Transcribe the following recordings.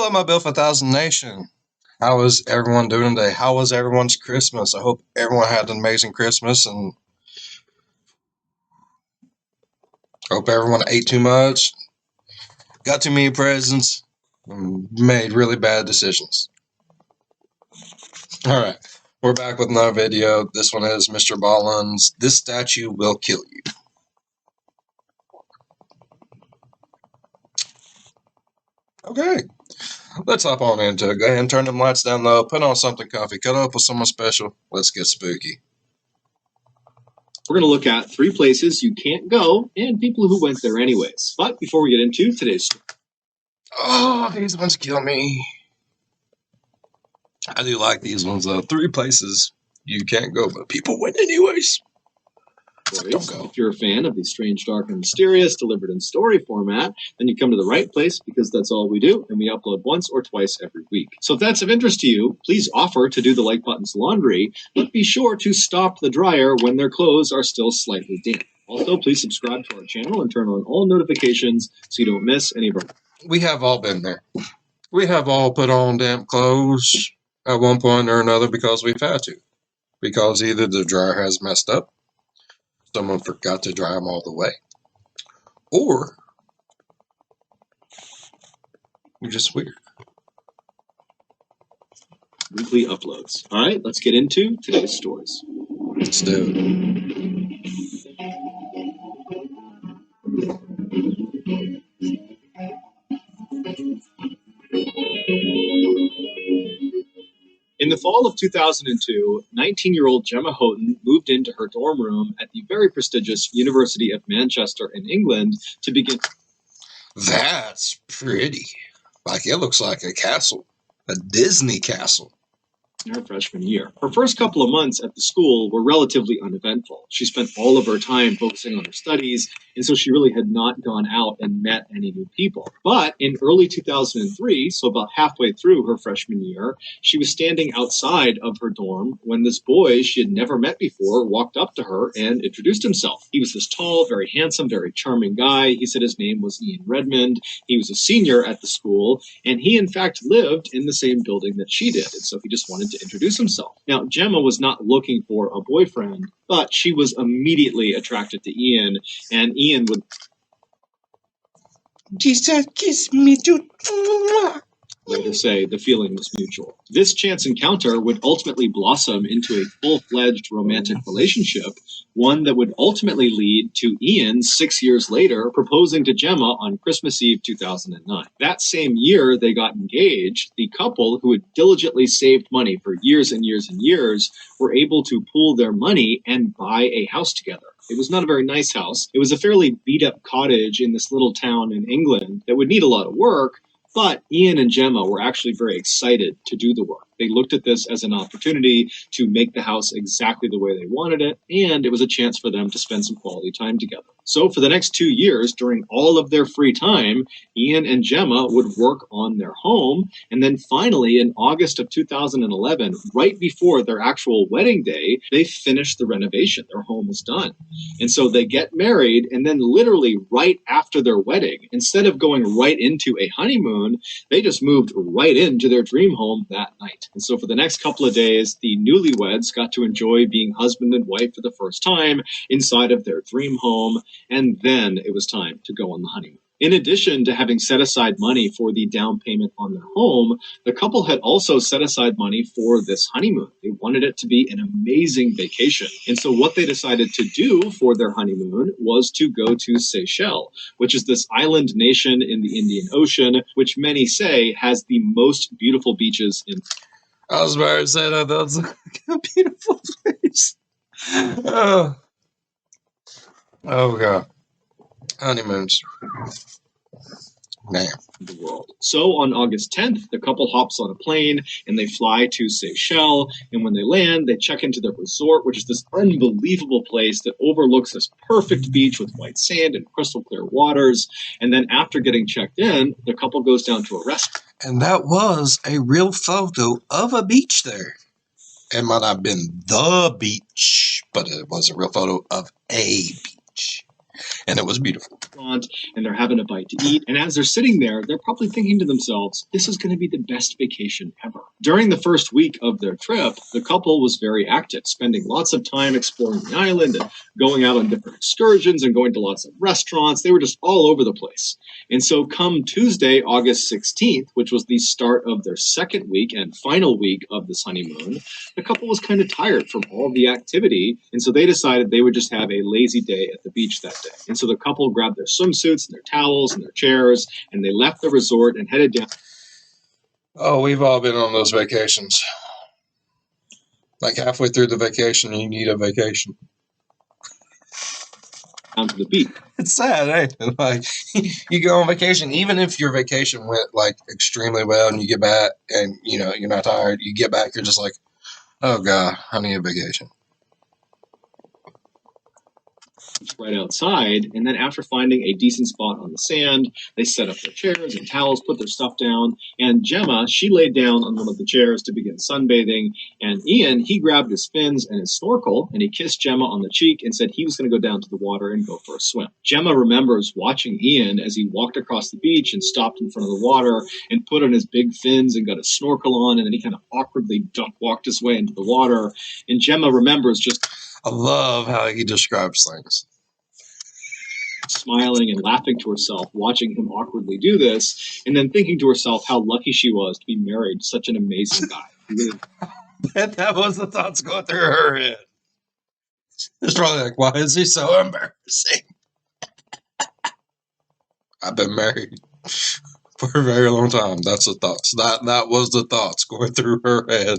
Hello, my Bill 5000 Nation. How is everyone doing today? How was everyone's Christmas? I hope everyone had an amazing Christmas and hope everyone ate too much, got too many presents, and made really bad decisions. Alright, we're back with another video. This one is Mr. Ballen's This Statue Will Kill You. Okay, let's hop on into it. Go ahead and turn them lights down low, put on something comfy, cuddle up with someone special. Let's get spooky. We're going to look at 3 places you can't go and people who went there anyways. But before we get into today's story. Oh, these ones kill me. I do like these ones though. 3 places you can't go, but people went anyways. Don't go. If you're a fan of the strange, dark, and mysterious delivered in story format, then you come to the right place because that's all we do, and we upload once or twice every week. So if that's of interest to you, please offer to do the like button's laundry, but be sure to stop the dryer when their clothes are still slightly damp. Also, please subscribe to our channel and turn on all notifications so you don't miss any of our... We have all been there. We have all put on damp clothes at one point or another because we've had to. Because either the dryer has messed up, someone forgot to dry them all the way, or you're just weird. Weekly uploads. All right, let's get into today's stories. Let's do it. In the fall of 2002, 19-year-old Gemma Houghton moved into her dorm room at the very prestigious University of Manchester in England to begin... That's pretty. Like, it looks like a castle. A Disney castle. Her freshman year. Her first couple of months at the school were relatively uneventful. She spent all of her time focusing on her studies, and so she really had not gone out and met any new people. But in early 2003, so about halfway through her freshman year, she was standing outside of her dorm when this boy she had never met before walked up to her and introduced himself. He was this tall, very handsome, very charming guy. He said his name was Ian Redmond. He was a senior at the school, and he in fact lived in the same building that she did, and so he just wanted to introduce himself. Now, Gemma was not looking for a boyfriend, but she was immediately attracted to Ian, and Ian would... Jesus, kiss me too. Later say the feeling was mutual. This chance encounter would ultimately blossom into a full-fledged romantic relationship, one that would ultimately lead to Ian 6 years later proposing to Gemma on Christmas Eve 2009. That same year they got engaged, the couple, who had diligently saved money for years and years and years, were able to pool their money and buy a house together. It was not a very nice house. It was a fairly beat-up cottage in this little town in England that would need a lot of work, but Ian and Gemma were actually very excited to do the work. They looked at this as an opportunity to make the house exactly the way they wanted it, and it was a chance for them to spend some quality time together. So for the next 2 years, during all of their free time, Ian and Gemma would work on their home, and then finally in August of 2011, right before their actual wedding day, they finished the renovation. Their home is done. And so they get married, and then literally right after their wedding, instead of going right into a honeymoon, they just moved right into their dream home that night. And so for the next couple of days, the newlyweds got to enjoy being husband and wife for the first time inside of their dream home, and then it was time to go on the honeymoon. In addition to having set aside money for the down payment on their home, the couple had also set aside money for this honeymoon. They wanted it to be an amazing vacation. And so what they decided to do for their honeymoon was to go to Seychelles, which is this island nation in the Indian Ocean, which many say has the most beautiful beaches in... I was about to say that was a beautiful place. Oh God. Honeymoons. Man. The world. So on August 10th, the couple hops on a plane and they fly to Seychelles. And when they land, they check into their resort, which is this unbelievable place that overlooks this perfect beach with white sand and crystal clear waters. And then after getting checked in, the couple goes down to a restaurant. And that was a real photo of a beach there. It might not have been the beach, but it was a real photo of a beach. And it was beautiful. restaurant and they're having a bite to eat. And as they're sitting there, they're probably thinking to themselves, this is going to be the best vacation ever. During the first week of their trip, the couple was very active, spending lots of time exploring the island and going out on different excursions and going to lots of restaurants. They were just all over the place. And so come Tuesday, August 16th, which was the start of their second week and final week of this honeymoon, the couple was kind of tired from all the activity. And so they decided they would just have a lazy day at the beach that day. And so the couple grabbed their swimsuits and their towels and their chairs, and they left the resort and headed down. Oh, we've all been on those vacations. Like halfway through the vacation, you need a vacation. Down to the beach. It's sad, eh? Like you go on vacation, even if your vacation went like extremely well, and you get back, and you know you're not tired. You get back, you're just like, oh god, I need a vacation. Right outside, and then after finding a decent spot on the sand, they set up their chairs and towels, put their stuff down, and Gemma, she laid down on one of the chairs to begin sunbathing, and Ian, he grabbed his fins and his snorkel, and he kissed Gemma on the cheek and said he was going to go down to the water and go for a swim. Gemma remembers watching Ian as he walked across the beach and stopped in front of the water and put on his big fins and got a snorkel on, and then he kind of awkwardly duck walked his way into the water, and Gemma remembers just I love how he describes things. Smiling and laughing to herself, watching him awkwardly do this, and then thinking to herself how lucky she was to be married to such an amazing guy. Really, That was the thoughts going through her head. It's probably like, why is he so embarrassing? I've been married for a very long time. That's the thoughts. That was the thoughts going through her head.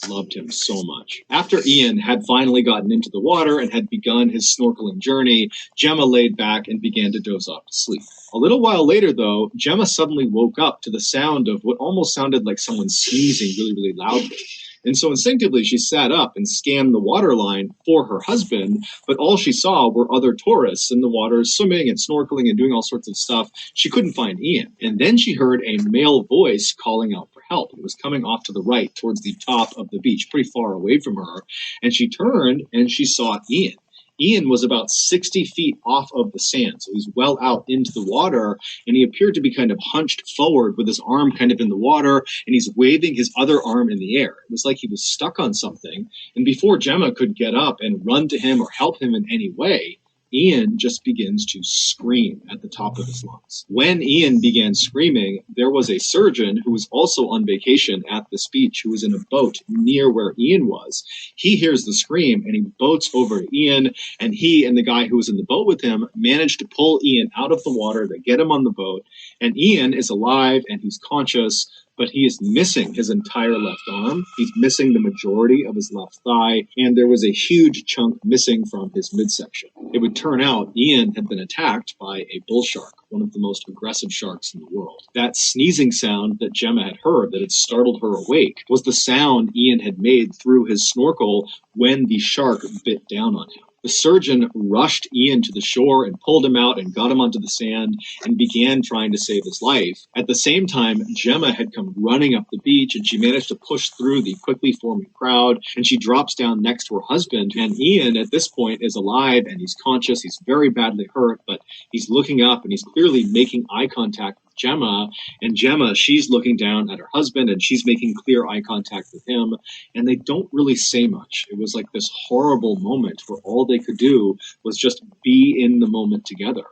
loved him so much. After Ian had finally gotten into the water and had begun his snorkeling journey, Gemma laid back and began to doze off to sleep. A little while later, though, Gemma suddenly woke up to the sound of what almost sounded like someone sneezing really, really loudly. And so instinctively, she sat up and scanned the waterline for her husband, but all she saw were other tourists in the water swimming and snorkeling and doing all sorts of stuff. She couldn't find Ian. And then she heard a male voice calling out for help. It was coming off to the right towards the top of the beach, pretty far away from her. And she turned and she saw Ian. Ian was about 60 feet off of the sand, so he's well out into the water, and he appeared to be kind of hunched forward with his arm kind of in the water, and he's waving his other arm in the air. It was like he was stuck on something, and before Gemma could get up and run to him or help him in any way, Ian just begins to scream at the top of his lungs. When Ian began screaming, there was a surgeon who was also on vacation at this beach who was in a boat near where Ian was. He hears the scream and he boats over to Ian, and he and the guy who was in the boat with him managed to pull Ian out of the water to get him on the boat. And Ian is alive and he's conscious, but he is missing his entire left arm. He's missing the majority of his left thigh, and there was a huge chunk missing from his midsection. It would turn out Ian had been attacked by a bull shark, one of the most aggressive sharks in the world. That sneezing sound that Gemma had heard that had startled her awake was the sound Ian had made through his snorkel when the shark bit down on him. The surgeon rushed Ian to the shore and pulled him out and got him onto the sand and began trying to save his life. At the same time, Gemma had come running up the beach and she managed to push through the quickly forming crowd, and she drops down next to her husband. And Ian, at this point, is alive and he's conscious. He's very badly hurt, but he's looking up and he's clearly making eye contact with Gemma, and Gemma, she's looking down at her husband and she's making clear eye contact with him, and they don't really say much. It was like this horrible moment where all they could do was just be in the moment together.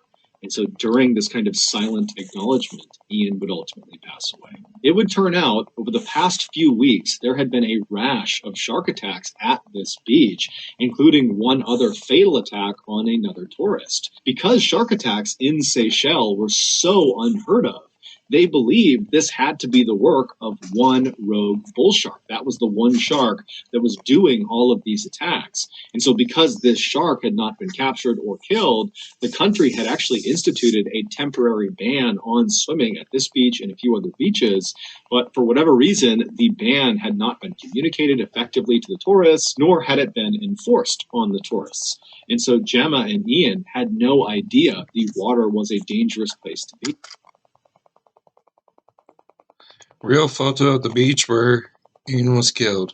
And so during this kind of silent acknowledgement, Ian would ultimately pass away. It would turn out, over the past few weeks, there had been a rash of shark attacks at this beach, including one other fatal attack on another tourist. Because shark attacks in Seychelles were so unheard of, they believed this had to be the work of one rogue bull shark. That was the one shark that was doing all of these attacks. And so because this shark had not been captured or killed, the country had actually instituted a temporary ban on swimming at this beach and a few other beaches. But for whatever reason, the ban had not been communicated effectively to the tourists, nor had it been enforced on the tourists. And so Gemma and Ian had no idea the water was a dangerous place to be. Real photo of the beach where Ian was killed.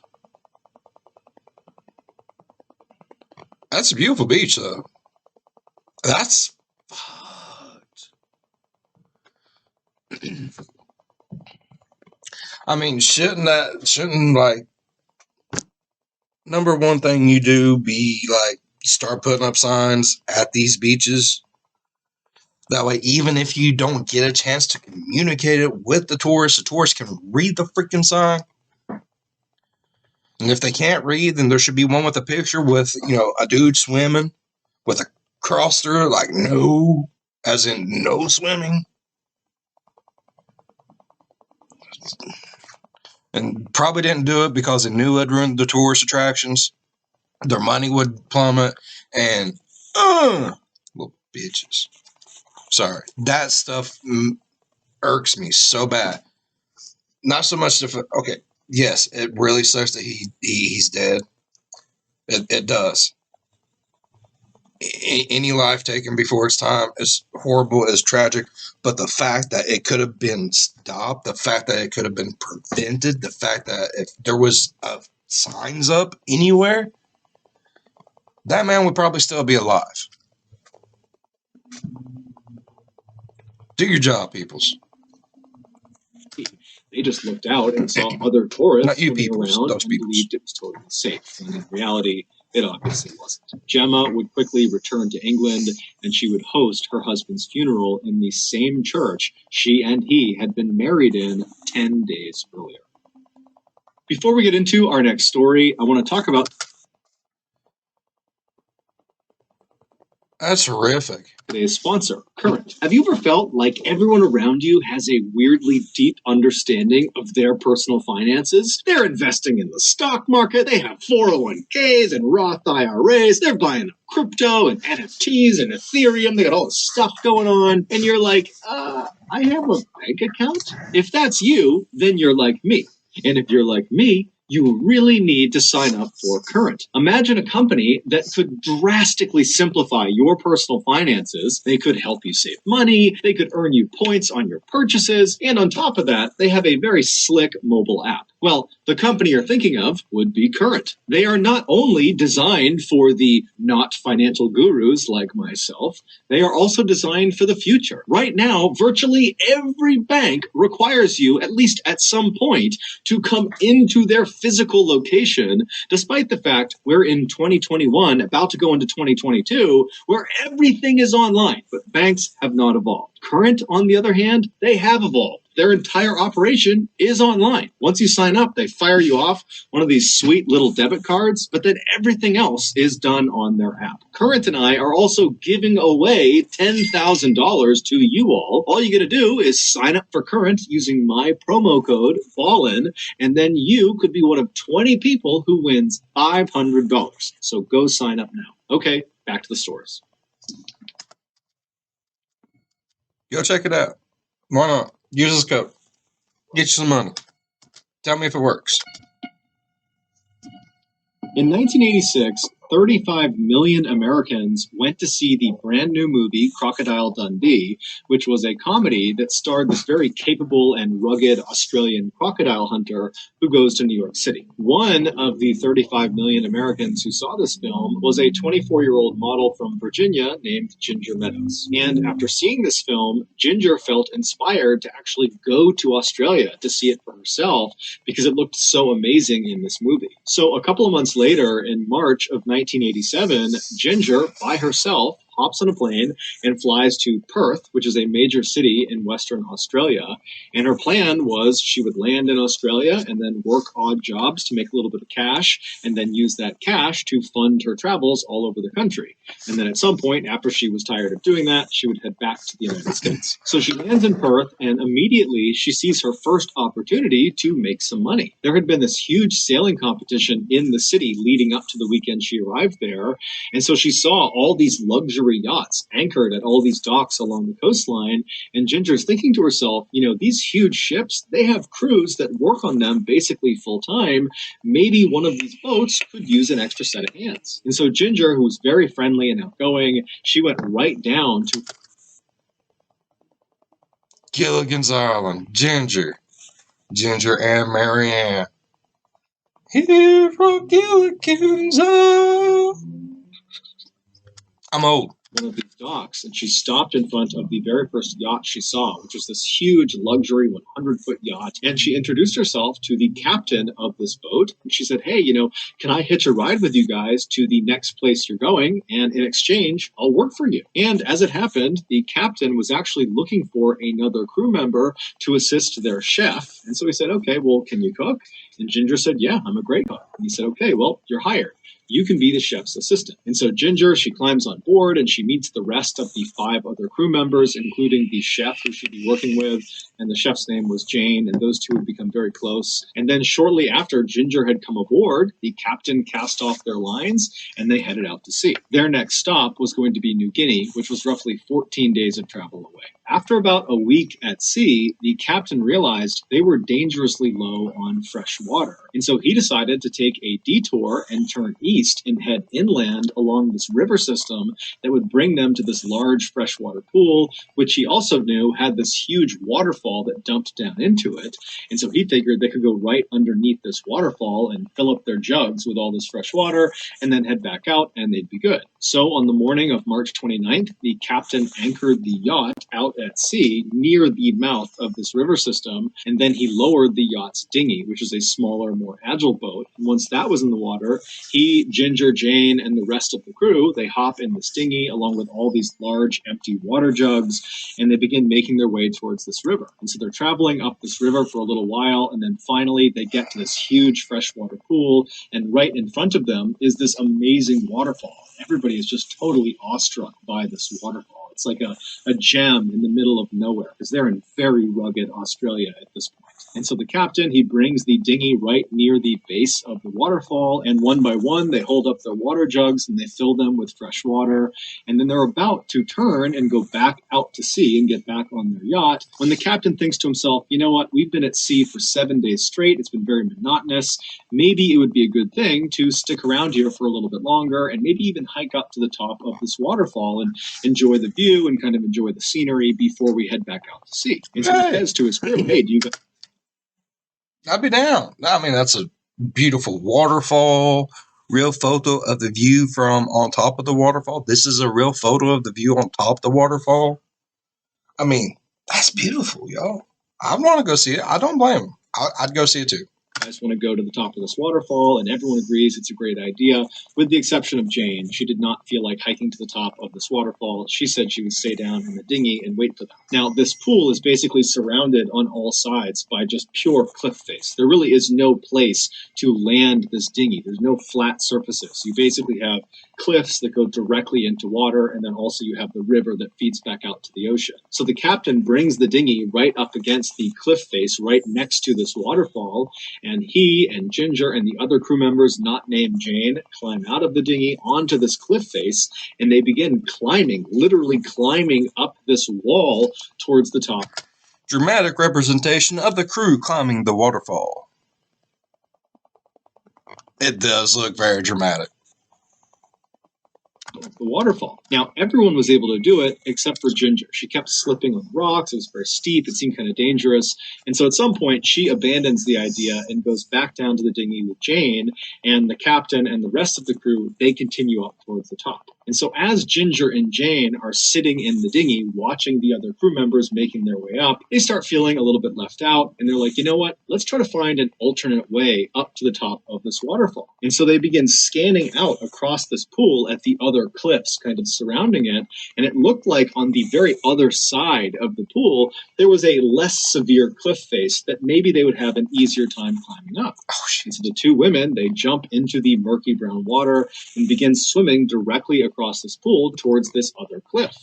That's a beautiful beach, though. That's I mean, shouldn't like number one thing you do be like start putting up signs at these beaches? That way, even if you don't get a chance to communicate it with the tourists can read the freaking sign. And if they can't read, then there should be one with a picture with, a dude swimming with a cross through it, like no, as in no swimming. And probably didn't do it because they knew it ruined the tourist attractions. Their money would plummet, and little bitches. Sorry, that stuff irks me so bad. Not so much okay, yes, it really sucks that he's dead. It does. Any life taken before its time is horrible, is tragic, but the fact that it could have been stopped, the fact that it could have been prevented, the fact that if there was signs up anywhere, that man would probably still be alive. Do your job, peoples. They just looked out and saw other tourists Not you swimming peoples, around those and peoples. believed it was totally safe. And in reality, it obviously wasn't. Gemma would quickly return to England, and she would host her husband's funeral in the same church she and he had been married in 10 days earlier. Before we get into our next story, I want to talk about That's horrific. today's sponsor, Current. Have you ever felt like everyone around you has a weirdly deep understanding of their personal finances? They're investing in the stock market, they have 401ks and Roth IRAs, they're buying crypto and NFTs and Ethereum, they got all this stuff going on, and you're like, I have a bank account? If that's you, then you're like me. And if you're like me, you really need to sign up for Current. Imagine a company that could drastically simplify your personal finances. They could help you save money, they could earn you points on your purchases, and on top of that, they have a very slick mobile app. Well, the company you're thinking of would be Current. They are not only designed for the not financial gurus like myself, they are also designed for the future. Right now, virtually every bank requires you, at least at some point, to come into their physical location, despite the fact we're in 2021, about to go into 2022, where everything is online, but banks have not evolved. Current, on the other hand, they have evolved. Their entire operation is online. Once you sign up, they fire you off one of these sweet little debit cards, but then everything else is done on their app. Current and I are also giving away $10,000 to you all. All you got to do is sign up for Current using my promo code BALLEN, and then you could be one of 20 people who wins $500. So go sign up now. Okay, back to the stories. Go check it out. Why not? Use this code. Get you some money. Tell me if it works. In 1986, 35 million Americans went to see the brand new movie Crocodile Dundee, which was a comedy that starred this very capable and rugged Australian crocodile hunter who goes to New York City. One of the 35 million Americans who saw this film was a 24-year-old model from Virginia named Ginger Meadows. And after seeing this film, Ginger felt inspired to actually go to Australia to see it for herself because it looked so amazing in this movie. So a couple of months later, in March of 1987, Ginger, by herself, hops on a plane and flies to Perth, which is a major city in Western Australia. And her plan was she would land in Australia and then work odd jobs to make a little bit of cash, and then use that cash to fund her travels all over the country. And then at some point, after she was tired of doing that, she would head back to the United States. So she lands in Perth, and immediately she sees her first opportunity to make some money. There had been this huge sailing competition in the city leading up to the weekend she arrived there, and so she saw all these luxury yachts anchored at all these docks along the coastline, and Ginger's thinking to herself, these huge ships, they have crews that work on them basically full-time. Maybe one of these boats could use an extra set of hands. And so Ginger, who was very friendly and outgoing, she went right down to Gilligan's Island. Ginger and Marianne. Here from Gilligan's Island. I'm old. one of these docks, and she stopped in front of the very first yacht she saw, which was this huge luxury 100-foot yacht. And she introduced herself to the captain of this boat. And she said, hey, can I hitch a ride with you guys to the next place you're going? And in exchange, I'll work for you. And as it happened, the captain was actually looking for another crew member to assist their chef. And so he said, okay, well, can you cook? And Ginger said, yeah, I'm a great cook. And he said, okay, well, you're hired. You can be the chef's assistant. And so Ginger, she climbs on board and she meets the rest of the 5 other crew members, including the chef who she'd be working with. And the chef's name was Jane, and those two had become very close. And then shortly after Ginger had come aboard, the captain cast off their lines and they headed out to sea. Their next stop was going to be New Guinea, which was roughly 14 days of travel away. After about a week at sea, the captain realized they were dangerously low on fresh water. And so he decided to take a detour and turn east and head inland along this river system that would bring them to this large freshwater pool, which he also knew had this huge waterfall that dumped down into it. And so he figured they could go right underneath this waterfall and fill up their jugs with all this fresh water and then head back out and they'd be good. So on the morning of March 29th, the captain anchored the yacht out at sea near the mouth of this river system, and then he lowered the yacht's dinghy, which is a smaller, more agile boat. And once that was in the water, he, Ginger, Jane, and the rest of the crew, they hop in this dinghy along with all these large empty water jugs, and they begin making their way towards this river. And so they're traveling up this river for a little while, and then finally they get to this huge freshwater pool, and right in front of them is this amazing waterfall. Everybody is just totally awestruck by this waterfall. It's like a gem in the middle of nowhere because they're in very rugged Australia at this point. And so the captain, he brings the dinghy right near the base of the waterfall, and one by one, they hold up their water jugs and they fill them with fresh water. And then they're about to turn and go back out to sea and get back on their yacht when the captain thinks to himself, you know what, we've been at sea for 7 days straight. It's been very monotonous. Maybe it would be a good thing to stick around here for a little bit longer and maybe even hike up to the top of this waterfall and enjoy the view and kind of enjoy the scenery before we head back out to sea. And so he says to his crew, hey, do you guys... I'd be down. I mean, that's a beautiful waterfall. Real photo of the view from on top of the waterfall. This is a real photo of the view on top of the waterfall. I mean, that's beautiful, y'all. I want to go see it. I don't blame them. I'd go see it too. I just want to go to the top of this waterfall, and everyone agrees it's a great idea, with the exception of Jane. She did not feel like hiking to the top of this waterfall. She said she would stay down in the dinghy and wait for them. Now, this pool is basically surrounded on all sides by just pure cliff face. There really is no place to land this dinghy. There's no flat surfaces. You basically have cliffs that go directly into water, and then also you have the river that feeds back out to the ocean. So the captain brings the dinghy right up against the cliff face right next to this waterfall, and he and Ginger and the other crew members not named Jane climb out of the dinghy onto this cliff face, and they begin climbing, literally climbing up this wall towards the top. Dramatic representation of the crew climbing the waterfall. It does look very dramatic. The waterfall. Now, everyone was able to do it except for Ginger. She kept slipping on rocks. It was very steep. It seemed kind of dangerous. And so at some point, she abandons the idea and goes back down to the dinghy with Jane, and the captain and the rest of the crew, they continue up towards the top. And so as Ginger and Jane are sitting in the dinghy watching the other crew members making their way up, they start feeling a little bit left out, and they're like, you know what? Let's try to find an alternate way up to the top of this waterfall. And so they begin scanning out across this pool at the other cliffs kind of surrounding it, and it looked like on the very other side of the pool, there was a less severe cliff face that maybe they would have an easier time climbing up. Oh, shit. So the two women, they jump into the murky brown water and begin swimming directly across this pool towards this other cliff.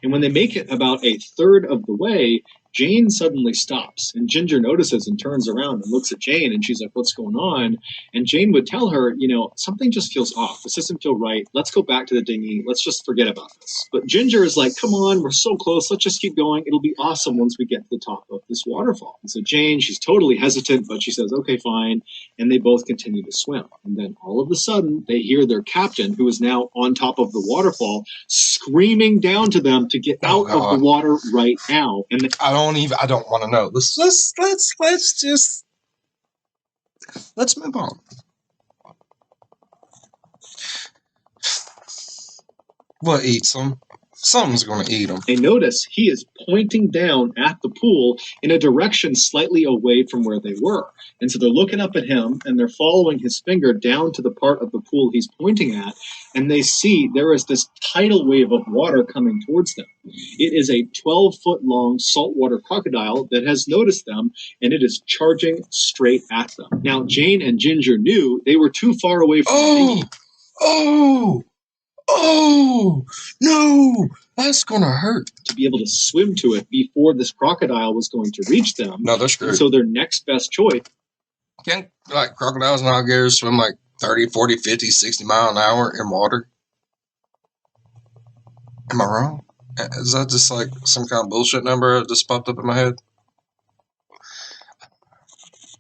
And when they make it about a third of the way, Jane suddenly stops, and Ginger notices and turns around and looks at Jane, and she's like, what's going on? And Jane would tell her, you know, something just feels off. This doesn't feel right. Let's go back to the dinghy. Let's just forget about this. But Ginger is like, come on, we're so close. Let's just keep going. It'll be awesome once we get to the top of this waterfall. And so Jane, she's totally hesitant, but she says, okay, fine. And they both continue to swim. And then all of a sudden, they hear their captain, who is now on top of the waterfall, screaming down to them to get out of the water right now. And I don't want to know. Let's move on. What eats them? Something's going to eat them. They notice he is pointing down at the pool in a direction slightly away from where they were. And so they're looking up at him and they're following his finger down to the part of the pool he's pointing at. And they see there is this tidal wave of water coming towards them. It is a 12-foot-long saltwater crocodile that has noticed them, and it is charging straight at them. Now, Jane and Ginger knew they were too far away from the dinghy. Oh, no, that's going to hurt. To be able to swim to it before this crocodile was going to reach them. No, they're screwed. So their next best choice. Can't, like, crocodiles and alligators swim like 30, 40, 50, 60 mile an hour in water? Am I wrong? Is that just like some kind of bullshit number that just popped up in my head?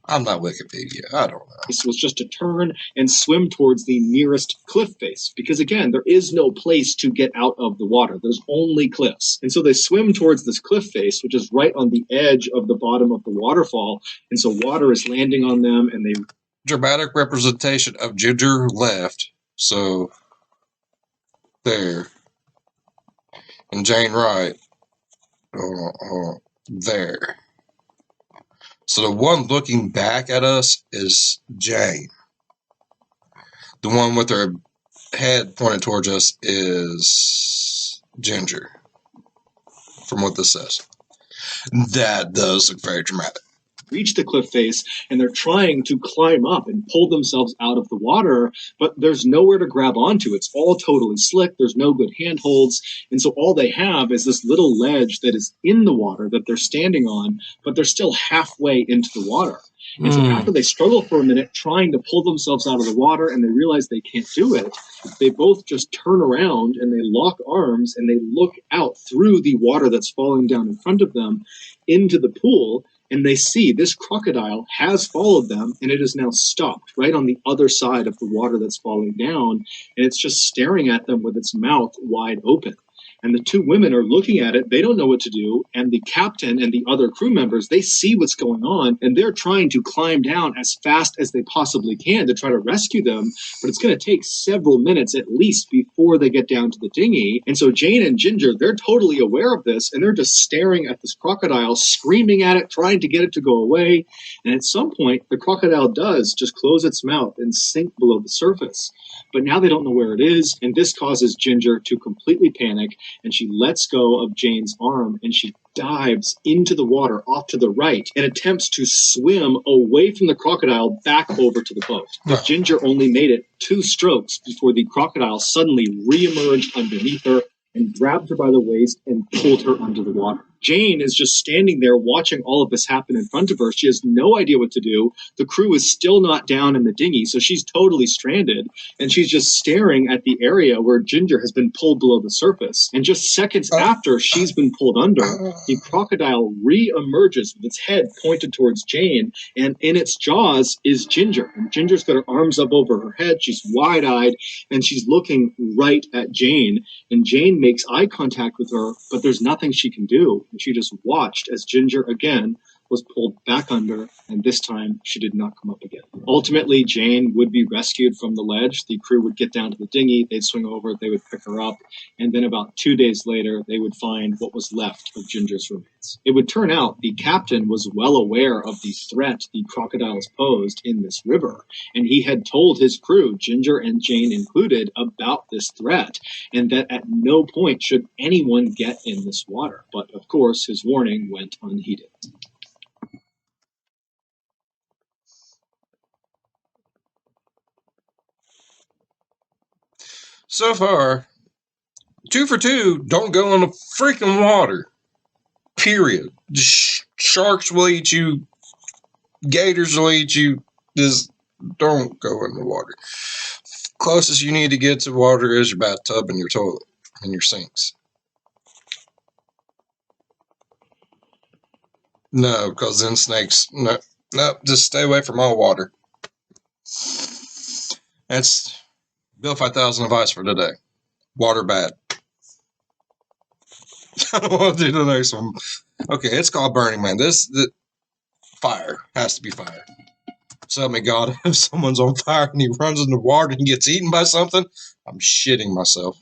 I'm not Wikipedia. I don't know. This was just to turn and swim towards the nearest cliff face. Because again, there is no place to get out of the water. There's only cliffs. And so they swim towards this cliff face, which is right on the edge of the bottom of the waterfall. And so water is landing on them and they... Dramatic representation of Ginger left. So, there. And Jane right. There. So the one looking back at us is Jane. The one with her head pointed towards us is Ginger. From what this says. That does look very dramatic. Reach the cliff face and they're trying to climb up and pull themselves out of the water, but there's nowhere to grab onto. It's all totally slick. There's no good handholds. And so all they have is this little ledge that is in the water that they're standing on, but they're still halfway into the water. And so after they struggle for a minute trying to pull themselves out of the water and they realize they can't do it, they both just turn around and they lock arms and they look out through the water that's falling down in front of them into the pool. And they see this crocodile has followed them and it is now stopped right on the other side of the water that's falling down. And it's just staring at them with its mouth wide open. And the two women are looking at it. They don't know what to do. And the captain and the other crew members, they see what's going on. And they're trying to climb down as fast as they possibly can to try to rescue them. But it's going to take several minutes at least before they get down to the dinghy. And so Jane and Ginger, they're totally aware of this. And they're just staring at this crocodile, screaming at it, trying to get it to go away. And at some point, the crocodile does just close its mouth and sink below the surface. But now they don't know where it is. And this causes Ginger to completely panic. And she lets go of Jane's arm and she dives into the water off to the right and attempts to swim away from the crocodile back over to the boat. But Ginger only made it 2 strokes before the crocodile suddenly reemerged underneath her and grabbed her by the waist and pulled her under the water. Jane is just standing there watching all of this happen in front of her. She has no idea what to do. The crew is still not down in the dinghy, so she's totally stranded. And she's just staring at the area where Ginger has been pulled below the surface. And just seconds after she's been pulled under, the crocodile re-emerges with its head pointed towards Jane. And in its jaws is Ginger. And Ginger's got her arms up over her head. She's wide-eyed, and she's looking right at Jane. And Jane makes eye contact with her, but there's nothing she can do. And she just watched as Ginger again was pulled back under, and this time she did not come up again. Ultimately, Jane would be rescued from the ledge. The crew would get down to the dinghy, they'd swing over, they would pick her up, and then about 2 days later, they would find what was left of Ginger's remains. It would turn out the captain was well aware of the threat the crocodiles posed in this river, and he had told his crew, Ginger and Jane included, about this threat, and that at no point should anyone get in this water. But of course, his warning went unheeded. So far, 2 for 2, don't go in the freaking water. Period. Sharks will eat you. Gators will eat you. Just don't go in the water. Closest you need to get to water is your bathtub and your toilet and your sinks. No, because then snakes... No, just stay away from all water. That's Bill 5000 advice for today. Water bad. I don't want to do the next one. Okay, it's called Burning Man. The fire has to be fire. So help me God, if someone's on fire and he runs in the water and gets eaten by something, I'm shitting myself.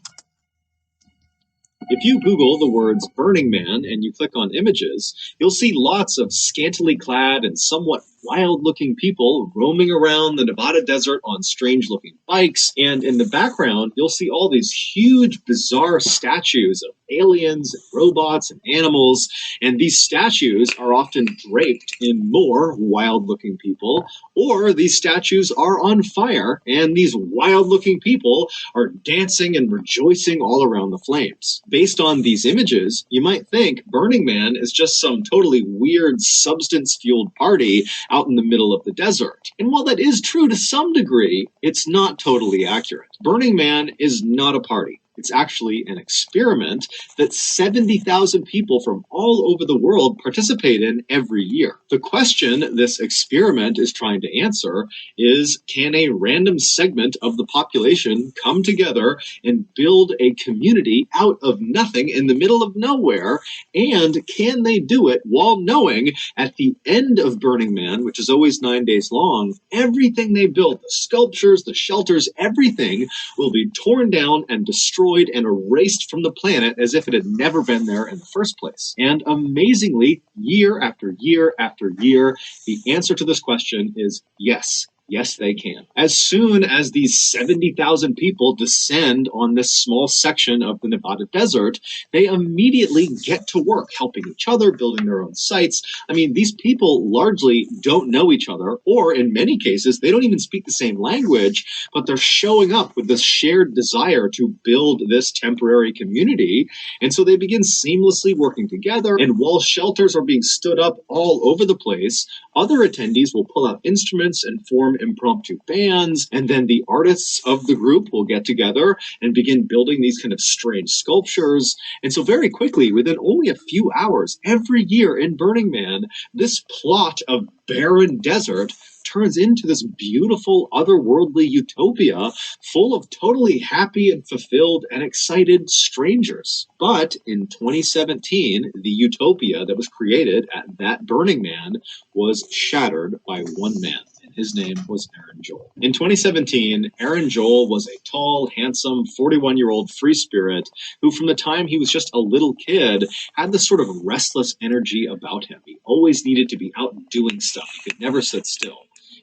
If you Google the words Burning Man and you click on images, you'll see lots of scantily clad and somewhat wild looking people roaming around the Nevada desert on strange looking bikes. And in the background, you'll see all these huge, bizarre statues of aliens and robots and animals. And these statues are often draped in more wild looking people, or these statues are on fire, and these wild looking people are dancing and rejoicing all around the flames. Based on these images, you might think Burning Man is just some totally weird substance-fueled party out in the middle of the desert. And while that is true to some degree, it's not totally accurate. Burning Man is not a party. It's actually an experiment that 70,000 people from all over the world participate in every year. The question this experiment is trying to answer is, can a random segment of the population come together and build a community out of nothing in the middle of nowhere? And can they do it while knowing at the end of Burning Man, which is always 9 days long, everything they built, the sculptures, the shelters, everything will be torn down and destroyed and erased from the planet as if it had never been there in the first place. And amazingly, year after year after year, the answer to this question is yes. Yes, they can. As soon as these 70,000 people descend on this small section of the Nevada desert, they immediately get to work helping each other, building their own sites. I mean, these people largely don't know each other, or in many cases, they don't even speak the same language, but they're showing up with this shared desire to build this temporary community. And so they begin seamlessly working together. And while shelters are being stood up all over the place, other attendees will pull out instruments and form impromptu bands, and then the artists of the group will get together and begin building these kind of strange sculptures. And so very quickly, within only a few hours, every year in Burning Man, this plot of barren desert turns into this beautiful otherworldly utopia full of totally happy and fulfilled and excited strangers. But in 2017, the utopia that was created at that Burning Man was shattered by one man. His name was Aaron Joel. In 2017, Aaron Joel was a tall, handsome, 41-year-old free spirit who, from the time he was just a little kid, had this sort of restless energy about him. He always needed to be out doing stuff. He could never sit still.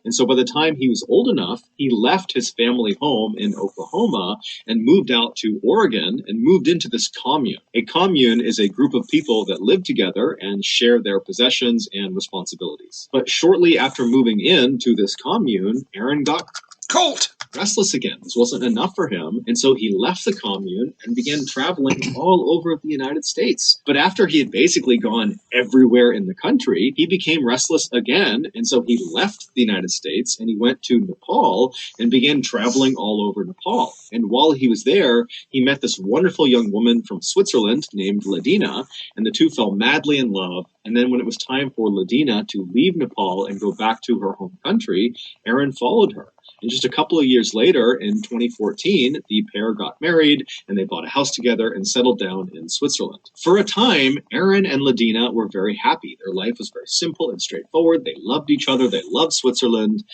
And so by the time he was old enough, he left his family home in Oklahoma and moved out to Oregon and moved into this commune. A commune is a group of people that live together and share their possessions and responsibilities. But shortly after moving into this commune, Aaron got Colt! restless again. This wasn't enough for him, and so he left the commune and began traveling all over the United States. But after he had basically gone everywhere in the country, he became restless again, and so he left the United States and he went to Nepal and began traveling all over Nepal. And while he was there, he met this wonderful young woman from Switzerland named Ladina, and the two fell madly in love. And then when it was time for Ladina to leave Nepal and go back to her home country, Aaron followed her. And just a couple of years later, in 2014, the pair got married and they bought a house together and settled down in Switzerland. For a time, Aaron and Ladina were very happy. Their life was very simple and straightforward. They loved each other. They loved Switzerland.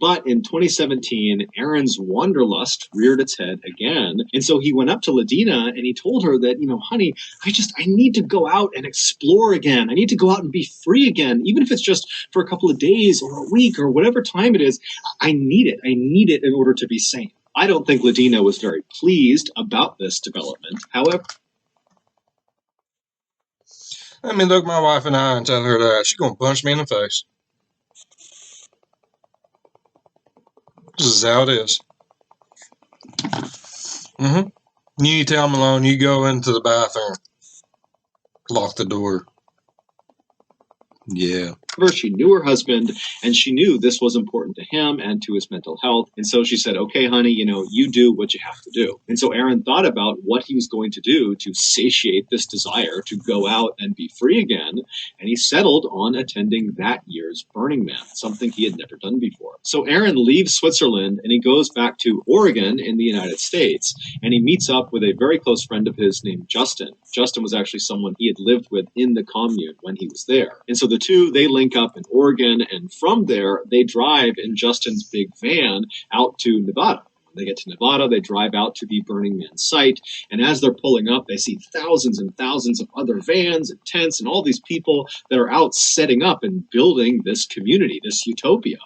But in 2017, Aaron's wanderlust reared its head again. And so he went up to Ladina and he told her that, honey, I need to go out and explore again. I need to go out and be free again, even if it's just for a couple of days or a week or whatever time it is. I need it. I need it in order to be sane. I don't think Ladina was very pleased about this development. However, Let me look my wife in the eye and tell her that she's going to punch me in the face. This is how it is. You tell them alone. You go into the bathroom. Lock the door. Yeah. she knew her husband and she knew this was important to him and to his mental health. And so she said, okay, honey, you do what you have to do. And so Aaron thought about what he was going to do to satiate this desire to go out and be free again. And he settled on attending that year's Burning Man, something he had never done before. So Aaron leaves Switzerland and he goes back to Oregon in the United States. And he meets up with a very close friend of his named Justin. Justin was actually someone he had lived with in the commune when he was there. And so the two, they link up in Oregon, and from there, they drive in Justin's big van out to Nevada. When they get to Nevada, they drive out to the Burning Man site, and as they're pulling up, they see thousands and thousands of other vans and tents and all these people that are out setting up and building this community, this utopia.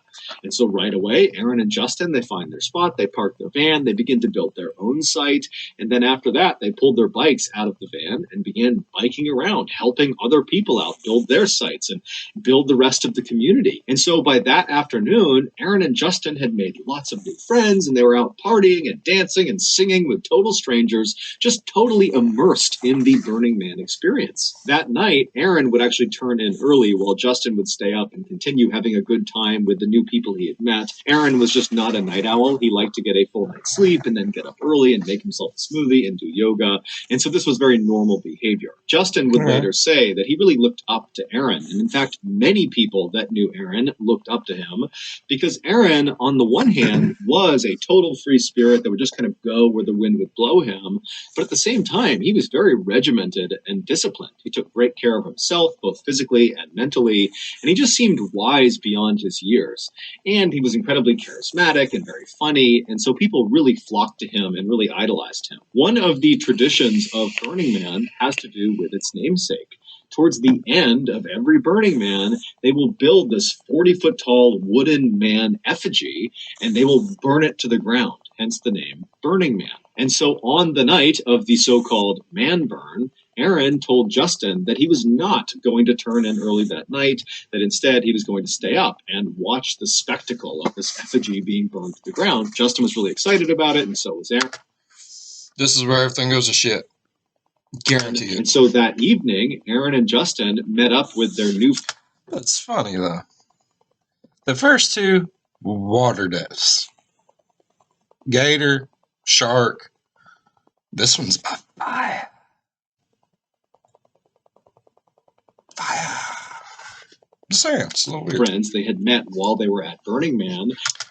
And so right away, Aaron and Justin, they find their spot, they park their van, they begin to build their own site, and then after that, they pulled their bikes out of the van and began biking around, helping other people out build their sites and build the rest of the community. And so by that afternoon, Aaron and Justin had made lots of new friends, and they were out partying and dancing and singing with total strangers, just totally immersed in the Burning Man experience. That night, Aaron would actually turn in early while Justin would stay up and continue having a good time with the new people he had met. Aaron was just not a night owl. He liked to get a full night's sleep and then get up early and make himself a smoothie and do yoga. And so this was very normal behavior. Justin would later say that he really looked up to Aaron. And in fact, many people that knew Aaron looked up to him because Aaron, on the one hand, was a total free spirit that would just kind of go where the wind would blow him. But at the same time, he was very regimented and disciplined. He took great care of himself, both physically and mentally, and he just seemed wise beyond his years. And he was incredibly charismatic and very funny, and so people really flocked to him and really idolized him. One of the traditions of Burning Man has to do with its namesake. Towards the end of every Burning Man, they will build this 40-foot tall wooden man effigy, and they will burn it to the ground, hence the name Burning Man. And so on the night of the so-called man burn, Aaron told Justin that he was not going to turn in early that night, that instead he was going to stay up and watch the spectacle of this effigy being burned to the ground. Justin was really excited about it, and so was Aaron. This is where everything goes to shit. Guarantee it. And so that evening, Aaron and Justin met up with their new... That's funny, though. The first two, water deaths. Gator, shark. This one's by fire. Fire. Just saying, it's a little weird. Friends they had met while they were at Burning Man.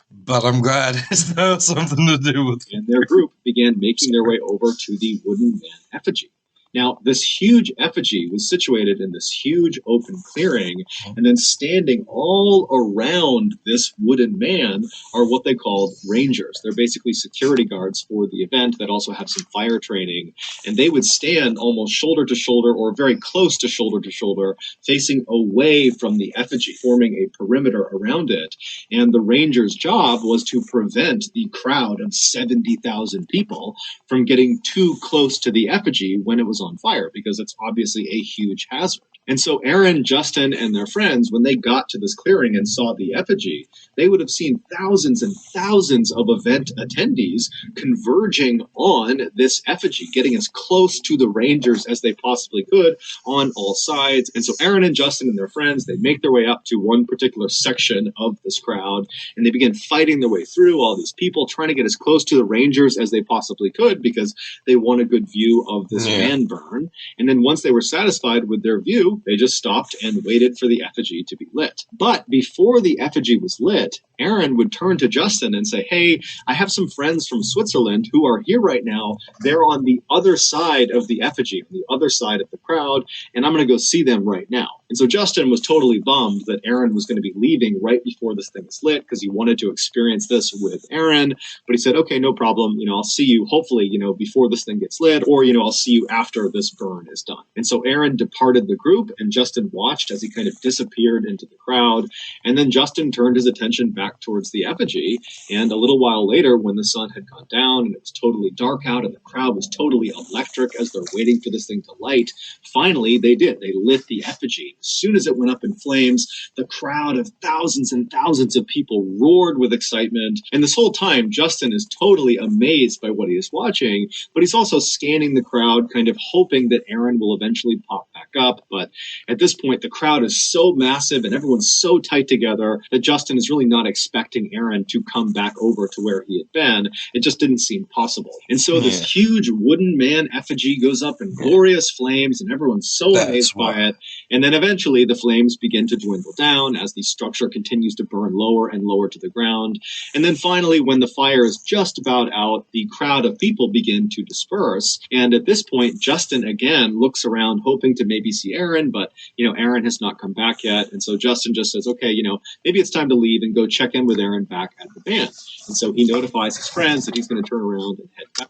But I'm glad it's not something to do with... And their group began making their way over to the wooden man effigy. Now, this huge effigy was situated in this huge open clearing, and then standing all around this wooden man are what they called rangers. They're basically security guards for the event that also have some fire training, and they would stand almost shoulder to shoulder or very close to shoulder, facing away from the effigy, forming a perimeter around it. And the rangers' job was to prevent the crowd of 70,000 people from getting too close to the effigy when it was on fire, because it's obviously a huge hazard. And so Aaron, Justin, and their friends, when they got to this clearing and saw the effigy, they would have seen thousands and thousands of event attendees converging on this effigy, getting as close to the rangers as they possibly could on all sides. And so Aaron and Justin and their friends, they make their way up to one particular section of this crowd, and they begin fighting their way through all these people, trying to get as close to the rangers as they possibly could because they want a good view of this man burn. And then once they were satisfied with their view, they just stopped and waited for the effigy to be lit. But before the effigy was lit, Aaron would turn to Justin and say, hey, I have some friends from Switzerland who are here right now. They're on the other side of the effigy, on the other side of the crowd, and I'm going to go see them right now. And so Justin was totally bummed that Aaron was going to be leaving right before this thing was lit because he wanted to experience this with Aaron. But he said, okay, no problem. I'll see you hopefully, before this thing gets lit, or, I'll see you after this burn is done. And so Aaron departed the group, and Justin watched as he kind of disappeared into the crowd. And then Justin turned his attention back towards the effigy. And a little while later, when the sun had gone down and it was totally dark out and the crowd was totally electric as they're waiting for this thing to light, finally they did. They lit the effigy. As soon as it went up in flames, the crowd of thousands and thousands of people roared with excitement. And this whole time, Justin is totally amazed by what he is watching, but he's also scanning the crowd, kind of hoping that Aaron will eventually pop back up. But at this point, the crowd is so massive and everyone's so tight together that Justin is really not expecting Aaron to come back over to where he had been. It just didn't seem possible. And so this huge wooden man effigy goes up in glorious flames, and everyone's so amazed by it. And then eventually the flames begin to dwindle down as the structure continues to burn lower and lower to the ground. And then finally, when the fire is just about out, the crowd of people begin to disperse. And at this point, Justin again looks around hoping to maybe see Aaron, but Aaron has not come back yet. And so Justin just says, okay, maybe it's time to leave and go check in with Aaron back at the band. And so he notifies his friends that he's going to turn around and head back.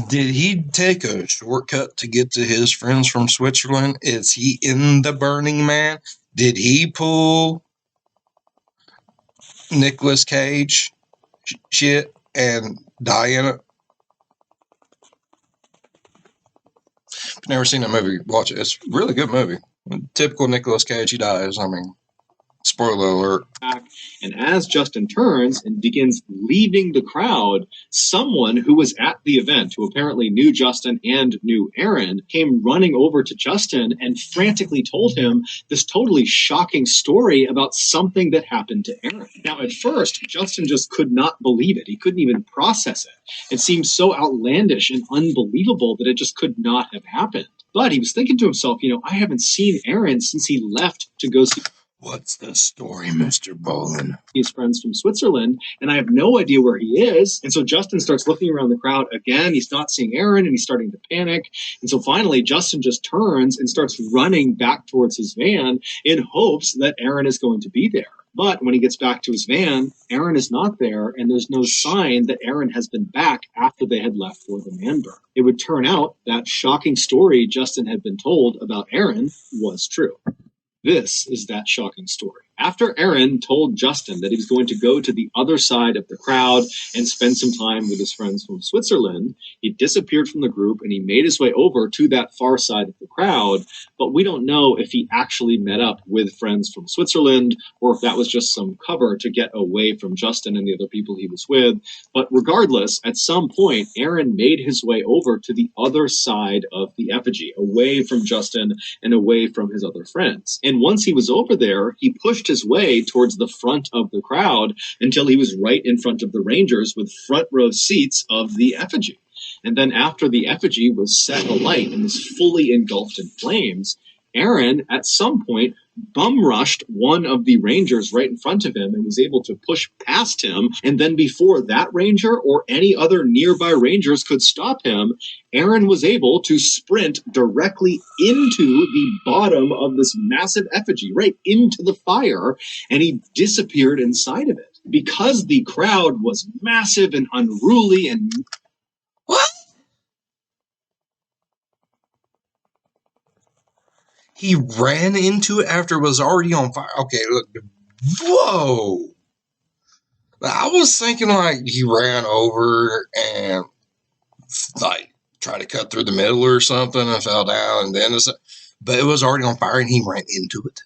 Did he take a shortcut to get to his friends from Switzerland? Is he in the Burning Man? Did he pull Nicolas Cage shit and die in it? If you've never seen that movie, watch it. It's a really good movie. Typical Nicolas Cage, he dies. I mean, spoiler alert. And as Justin turns and begins leaving the crowd, someone who was at the event, who apparently knew Justin and knew Aaron, came running over to Justin and frantically told him this totally shocking story about something that happened to Aaron. Now, at first, Justin just could not believe it. He couldn't even process it. It seemed so outlandish and unbelievable that it just could not have happened. But he was thinking to himself, I haven't seen Aaron since he left to go see... What's the story, Mr. Ballen? His friends from Switzerland, and I have no idea where he is. And so Justin starts looking around the crowd again. He's not seeing Aaron, and he's starting to panic. And so finally, Justin just turns and starts running back towards his van in hopes that Aaron is going to be there. But when he gets back to his van, Aaron is not there, and there's no sign that Aaron has been back after they had left for the man burn. It would turn out that shocking story Justin had been told about Aaron was true. This is that shocking story. After Aaron told Justin that he was going to go to the other side of the crowd and spend some time with his friends from Switzerland, he disappeared from the group and he made his way over to that far side of the crowd. But we don't know if he actually met up with friends from Switzerland or if that was just some cover to get away from Justin and the other people he was with. But regardless, at some point, Aaron made his way over to the other side of the effigy, away from Justin and away from his other friends. And once he was over there, he pushed his way towards the front of the crowd until he was right in front of the Rangers with front row seats of the effigy. And then after the effigy was set alight and was fully engulfed in flames, Aaron, at some point, bum rushed one of the Rangers right in front of him and was able to push past him. And then before that Ranger or any other nearby Rangers could stop him, Aaron was able to sprint directly into the bottom of this massive effigy, right into the fire, and he disappeared inside of it. Because the crowd was massive and unruly and... What? He ran into it after it was already on fire. Okay, look. Whoa. I was thinking like he ran over and like tried to cut through the middle or something and fell down. And then but it was already on fire and he ran into it.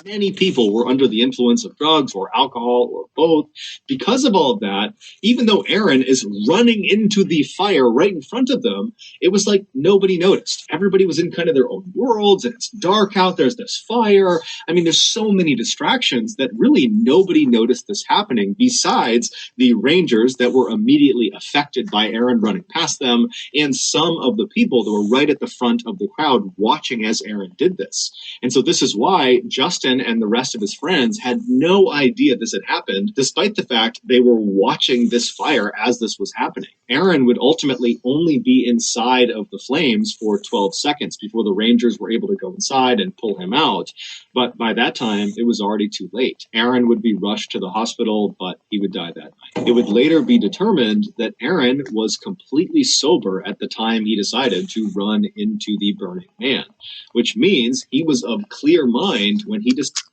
Many people were under the influence of drugs or alcohol or both. Because of all of that, even though Aaron is running into the fire right in front of them, it was like nobody noticed. Everybody was in kind of their own worlds, and it's dark out, there's this fire. I mean, there's so many distractions that really nobody noticed this happening besides the Rangers that were immediately affected by Aaron running past them and some of the people that were right at the front of the crowd watching as Aaron did this. And so this is why Justin and the rest of his friends had no idea this had happened, despite the fact they were watching this fire as this was happening. Aaron would ultimately only be inside of the flames for 12 seconds before the Rangers were able to go inside and pull him out. But by that time, it was already too late. Aaron would be rushed to the hospital, but he would die that night. It would later be determined that Aaron was completely sober at the time he decided to run into the Burning Man, which means he was of clear mind when he just...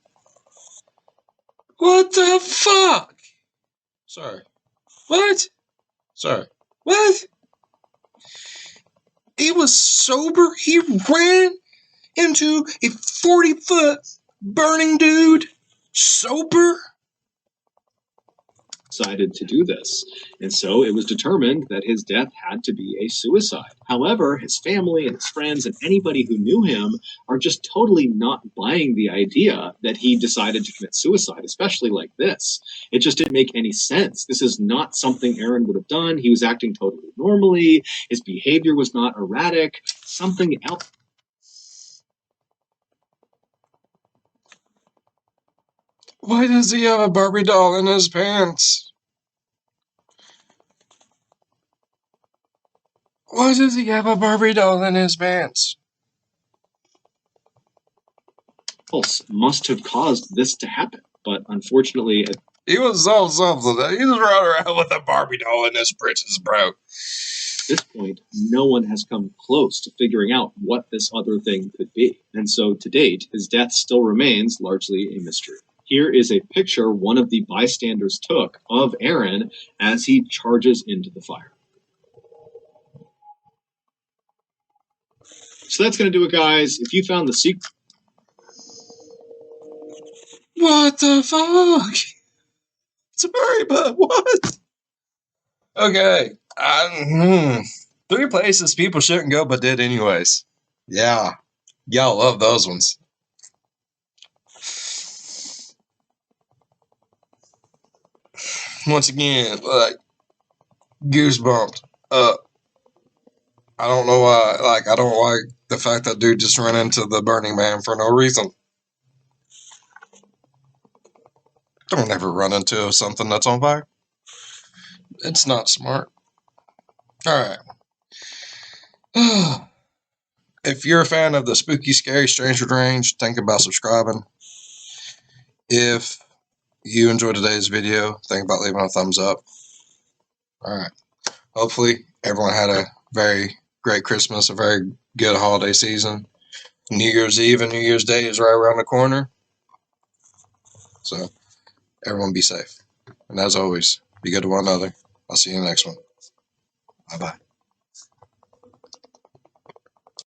What the fuck? Sorry. What? Sorry. What? He was sober? He ran into a 40-foot burning dude? Sober? decided to do this. And so it was determined that his death had to be a suicide. However, his family and his friends and anybody who knew him are just totally not buying the idea that he decided to commit suicide, especially like this. It just didn't make any sense. This is not something Aaron would have done. He was acting totally normally. His behavior was not erratic. Something else. Why does he have a Barbie doll in his pants? Why does he have a Barbie doll in his pants? Must have caused this to happen. But unfortunately, he was so something. He was running around with a Barbie doll in his britches, bro. At this point, no one has come close to figuring out what this other thing could be. And so to date, his death still remains largely a mystery. Here is a picture one of the bystanders took of Aaron as he charges into the fire. So that's going to do it, guys. If you found the secret... What the fuck? Sorry, but what? Okay. 3 places people shouldn't go but did anyways. Yeah. Y'all love those ones. Once again, like, goosebumped. I don't know why. Like, I don't like the fact that dude just ran into the Burning Man for no reason. Don't ever run into something that's on fire. It's not smart. Alright. If you're a fan of the spooky, scary, strange range, think about subscribing. If you enjoyed today's video, think about leaving a thumbs up. Alright. Hopefully, everyone had a very great Christmas, a very good holiday season. New Year's Eve and New Year's Day is right around the corner. So, everyone be safe. And as always, be good to one another. I'll see you in the next one. Bye-bye.